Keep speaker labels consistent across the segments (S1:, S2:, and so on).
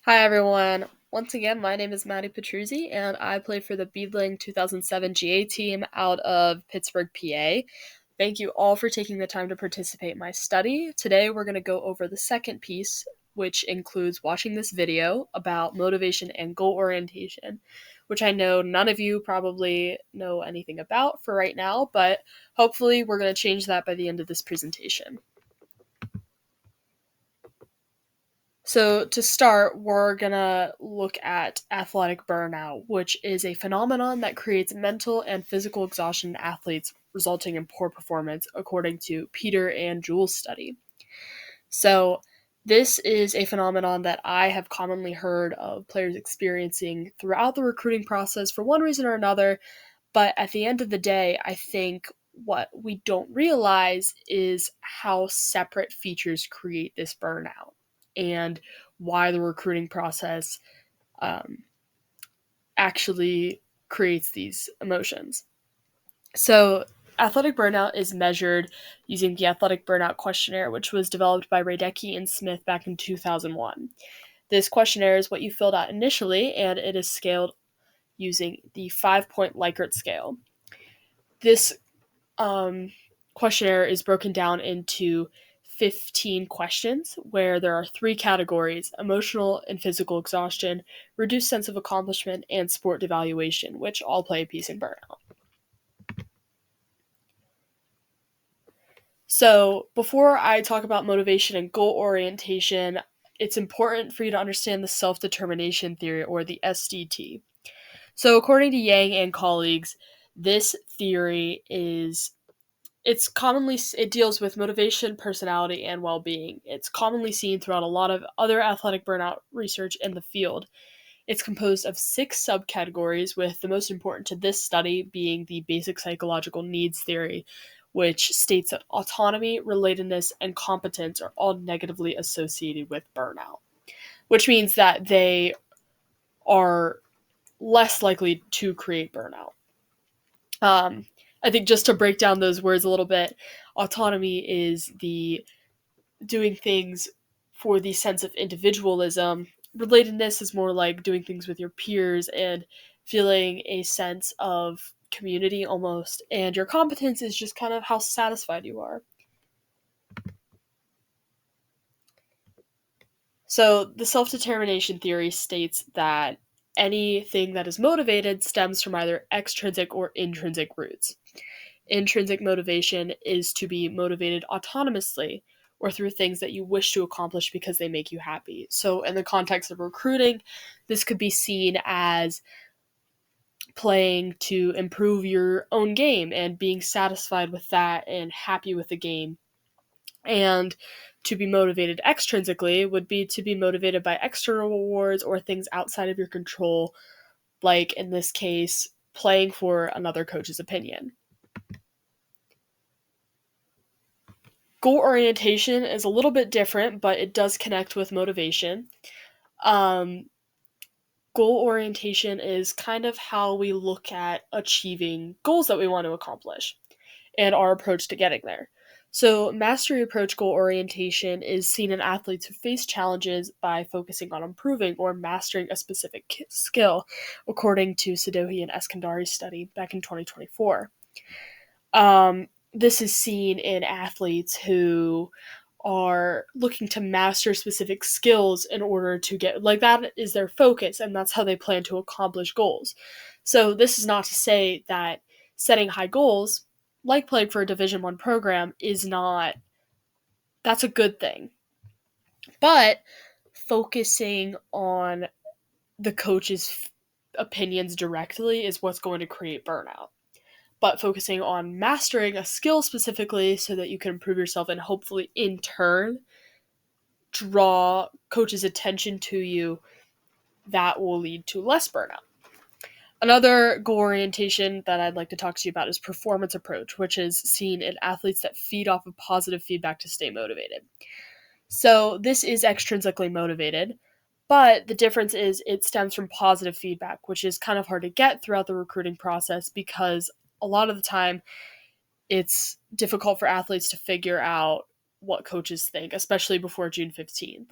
S1: Hi everyone. Once again, my name is Maddie Petruzzi, and I play for the Beadling 2007 GA team out of Pittsburgh, PA. Thank you all for taking the time to participate in my study. Today we're going to go over the second piece, which includes watching this video about motivation and goal orientation, which I know none of you probably know anything about for right now, but hopefully we're going to change that by the end of this presentation. So, to start, we're gonna look at athletic burnout, which is a phenomenon that creates mental and physical exhaustion in athletes, resulting in poor performance, according to Peter and Jules' study. So, this is a phenomenon that I have commonly heard of players experiencing throughout the recruiting process for one reason or another, but at the end of the day, I think what we don't realize is how separate features create this burnout and why the recruiting process um, actually creates these emotions. So, athletic burnout is measured using the athletic burnout questionnaire, which was developed by Radecki and Smith back in 2001. This questionnaire is what you filled out initially, and it is scaled using the 5-point Likert scale. This questionnaire is broken down into 15 questions where there are three categories: emotional and physical exhaustion, reduced sense of accomplishment, and sport devaluation, which all play a piece in burnout. So, before I talk about motivation and goal orientation, it's important for you to understand the self determination theory, or the SDT. So, according to Yang and colleagues, this theory it deals with motivation, personality, and well-being. It's commonly seen throughout a lot of other athletic burnout research in the field. It's composed of 6 subcategories, with the most important to this study being the basic psychological needs theory, which states that autonomy, relatedness, and competence are all negatively associated with burnout, which means that they are less likely to create burnout. Um, I think just to break down those words a little bit, autonomy is the doing things for the sense of individualism. Relatedness is more like doing things with your peers and feeling a sense of community almost. And your competence is just kind of how satisfied you are. So, the self determination theory states that anything that is motivated stems from either extrinsic or intrinsic roots. Intrinsic motivation is to be motivated autonomously or through things that you wish to accomplish because they make you happy. So, in the context of recruiting, this could be seen as playing to improve your own game and being satisfied with that and happy with the game. And to be motivated extrinsically would be to be motivated by external rewards or things outside of your control, like in this case, playing for another coach's opinion. Goal orientation is a little bit different, but it does connect with motivation. Um, Goal orientation is kind of how we look at achieving goals that we want to accomplish and our approach to getting there. So, mastery approach goal orientation is seen in athletes who face challenges by focusing on improving or mastering a specific skill, according to Sadohi and Eskandari's study back in 2024. This is seen in athletes who are looking to master specific skills in order to get, like, that is their focus and that's how they plan to accomplish goals. So this is not to say that setting high goals, like playing for a Division 1 program, is not, that's a good thing. But focusing on the coach's opinions directly is what's going to create burnout. But focusing on mastering a skill specifically so that you can improve yourself and hopefully in turn draw coach's attention to you, that will lead to less burnout. Another goal orientation that I'd like to talk to you about is performance approach, which is seen in athletes that feed off of positive feedback to stay motivated. So this is extrinsically motivated, but the difference is it stems from positive feedback, which is kind of hard to get throughout the recruiting process because a lot of the time it's difficult for athletes to figure out what coaches think, especially before June 15th.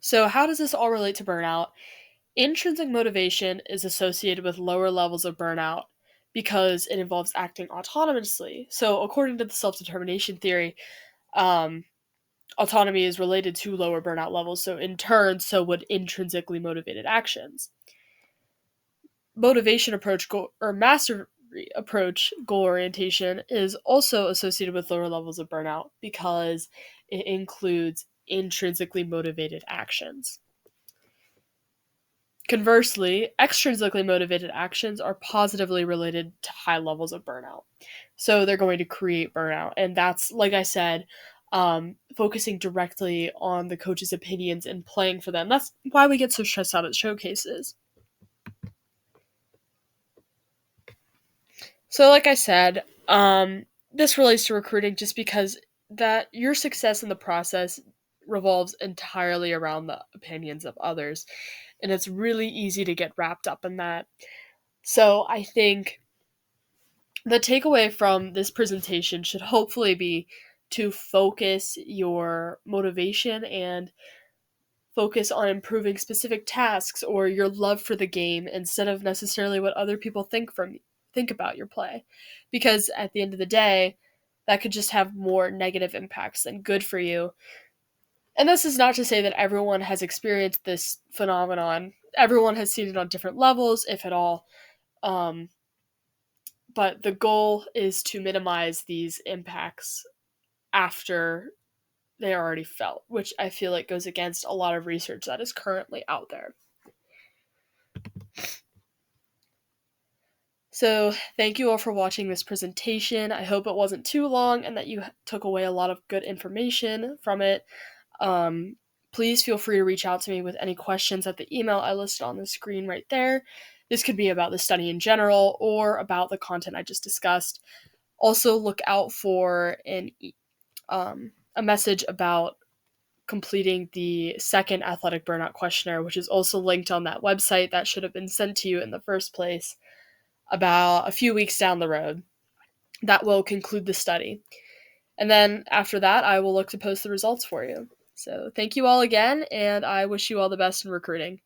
S1: So, how does this all relate to burnout? Intrinsic motivation is associated with lower levels of burnout because it involves acting autonomously. So, according to the self determination theory, um, autonomy is related to lower burnout levels. So, in turn, so would intrinsically motivated actions. Motivation approach or mastery approach goal orientation is also associated with lower levels of burnout because it includes intrinsically motivated actions. Conversely, extrinsically motivated actions are positively related to high levels of burnout. So they're going to create burnout. And that's, like I said, focusing directly on the coach's opinions and playing for them. That's why we get so stressed out at showcases. So, like I said, this relates to recruiting just because that your success in the process revolves entirely around the opinions of others, and it's really easy to get wrapped up in that. So, I think the takeaway from this presentation should hopefully be to focus your motivation and focus on improving specific tasks or your love for the game instead of necessarily what other people think about your play, because at the end of the day that could just have more negative impacts than good for you. And this is not to say that everyone has experienced this phenomenon. Everyone has seen it on different levels, if at all. um, but the goal is to minimize these impacts after they are already felt, which I feel like goes against a lot of research that is currently out there. So, thank you all for watching this presentation. I hope it wasn't too long and that you took away a lot of good information from it. Um, Please feel free to reach out to me with any questions at the email I listed on the screen right there. This could be about the study in general or about the content I just discussed. Also, look out for a message about completing the second athletic burnout questionnaire, which is also linked on that website that should have been sent to you in the first place about a few weeks down the road. That will conclude the study. And then after that, I will look to post the results for you. So thank you all again, and I wish you all the best in recruiting.